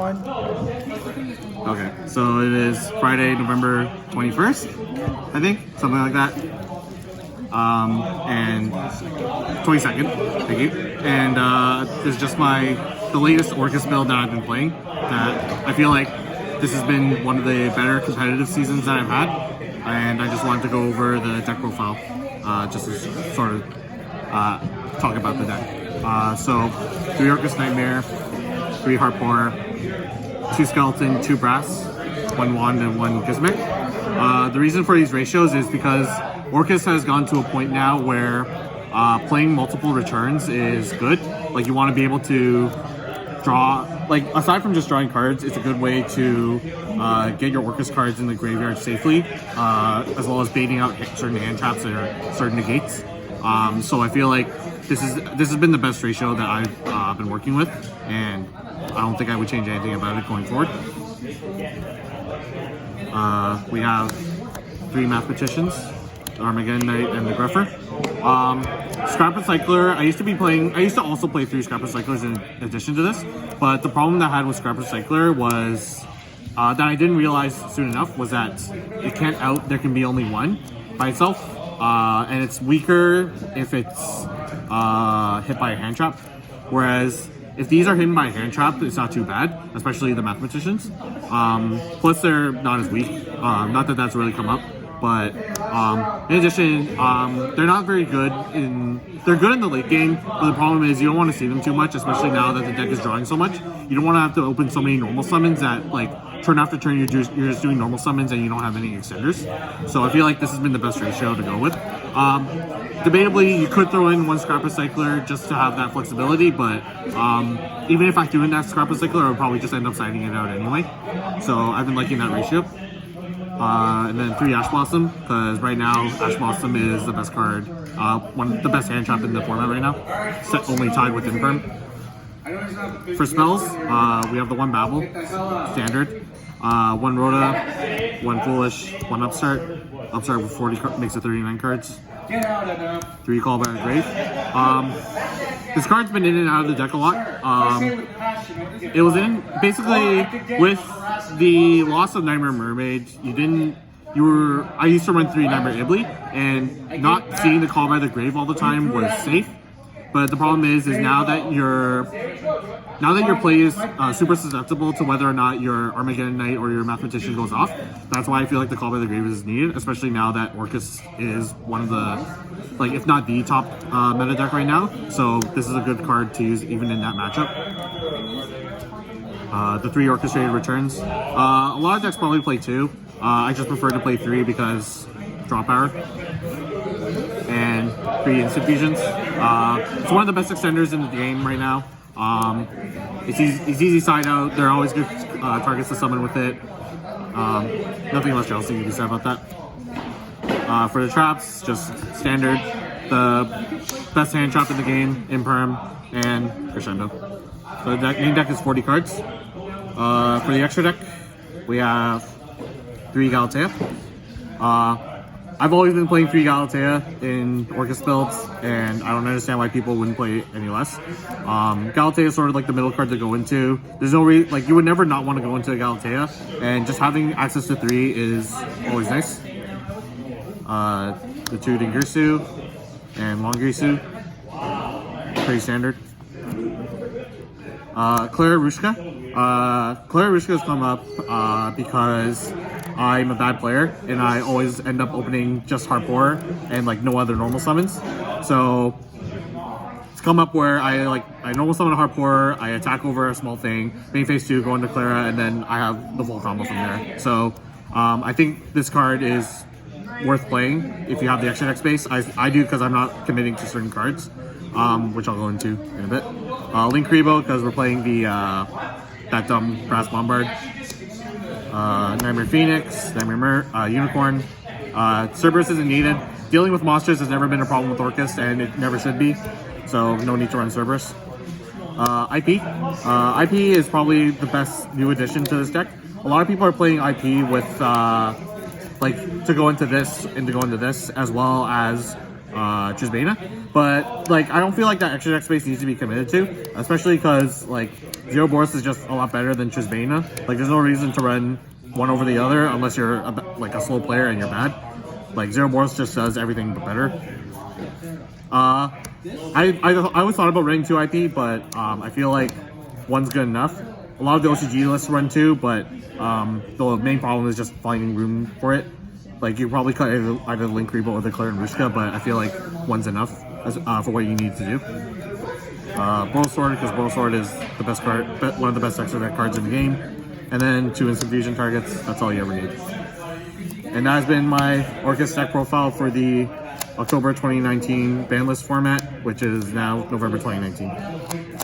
one. Okay, so it is Friday, November 21st, I think, something like that. And 22nd, thank you. And this is just the latest Orcust build that I've been playing. That I feel like this has been one of the better competitive seasons that I've had. And I just wanted to go over the deck profile, just to sort of talk about the deck. So 3 Orcust Nightmare, 3 Harpour, 2 Skeleton, 2 Brass, 1 Wand, and 1 Gizmic. The reason for these ratios is because Orcust has gone to a point now where playing multiple returns is good. Like, you want to be able to draw, like, aside from just drawing cards, it's a good way to get your Orcust cards in the graveyard safely, as well as baiting out certain hand traps or certain negates. So I feel like this has been the best ratio that I've been working with, and I don't think I would change anything about it going forward. We have 3 Mathematicians, Armageddon Knight, and the Gruffer. Scrap Recycler, I used to also play 3 Scrap Recyclers in addition to this, but the problem that I had with Scrap Recycler was that I didn't realize soon enough was that there can be only 1 by itself, and it's weaker if it's hit by a hand trap, whereas if these are hidden by a hand trap, it's not too bad, especially the Mathematicians. Plus, they're not as weak. Not that that's really come up, but in addition, they're not very good they're good in the late game, but the problem is you don't want to see them too much, especially now that the deck is drawing so much. You don't want to have to open so many normal summons that, like, turn after turn you're just doing normal summons and you don't have any extenders. So I feel like this has been the best ratio to go with. Debatably, you could throw in 1 Scrap Recycler just to have that flexibility, but even if I threw in that Scrap Recycler, I would probably just end up siding it out anyway. So I've been liking that ratio. And then 3 Ash Blossom, because right now Ash Blossom is the best card, the best hand trap in the format right now, only tied with Infirm. For spells, we have the 1 Babble, standard, 1 Rhoda, 1 Foolish, 1 Upstart. Upstart with 40 makes it 39 cards. 3 Callback Grave. This card's been in and out of the deck a lot. It was in basically with the loss of Nightmare Mermaid. I used to run 3 Nightmare Ibly, and not seeing the Call by the Grave all the time was safe. But the problem is now that your play is super susceptible to whether or not your Armageddon Knight or your Mathematician goes off. That's why I feel like the Call by the Grave is needed, especially now that Orcust is one of the, like, if not the top meta deck right now. So this is a good card to use even in that matchup. The 3 Orchestrated Returns. A lot of decks probably play 2. I just prefer to play 3 because draw power. And 3 Instant Fusions. It's one of the best extenders in the game right now. It's easy side out. They're always good targets to summon with it. Nothing much else you can say about that. For the traps, just standard. The best hand trap in the game, Imperm, and Crescendo. So the main deck is 40 cards. For the extra deck, we have 3 Galatea. I've always been playing 3 Galatea in Orcust builds, and I don't understand why people wouldn't play any less. Galatea is sort of like the middle card to go into. There's no reason, like, you would never not want to go into a Galatea, and just having access to 3 is always nice. The 2 Dingirsu and Longirsu, pretty standard. Clara Rushka. Clara Rushka has come up because I'm a bad player and I always end up opening just Harpour and, like, no other normal summons. So it's come up where I normal summon a Harpour, I attack over a small thing, main phase 2, go into Clara, and then I have the full combo from there. So I think this card is worth playing if you have the extra deck space. I do, because I'm not committing to certain cards, which I'll go into in a bit. Link Rebo, because we're playing the that dumb Brass Bombard. Nightmare Phoenix, Nightmare Unicorn. Cerberus isn't needed. Dealing with monsters has never been a problem with Orcust, and it never should be, so no need to run Cerberus. IP. IP is probably the best new addition to this deck. A lot of people are playing IP with, like, to go into this and to go into this, as well as Chisbana. But like, I don't feel like that extra deck space needs to be committed to, especially because like Zero Boros is just a lot better than Chisbana. Like, there's no reason to run one over the other unless you're like a slow player and you're bad. Like, Zero Boros just does everything but better. I always thought about running 2 IP, but I feel like 1's good enough. A lot of the OCG lists run 2, but the main problem is just finding room for it. Like, you probably cut either Link Rebo or the Claire and Rushka, but I feel like 1's enough for what you need to do. Boral Sword, because Boral Sword is the best card, one of the best extra deck cards in the game. And then 2 instant fusion targets, that's all you ever need. And that has been my Orcust deck profile for the October 2019 ban list format, which is now November 2019.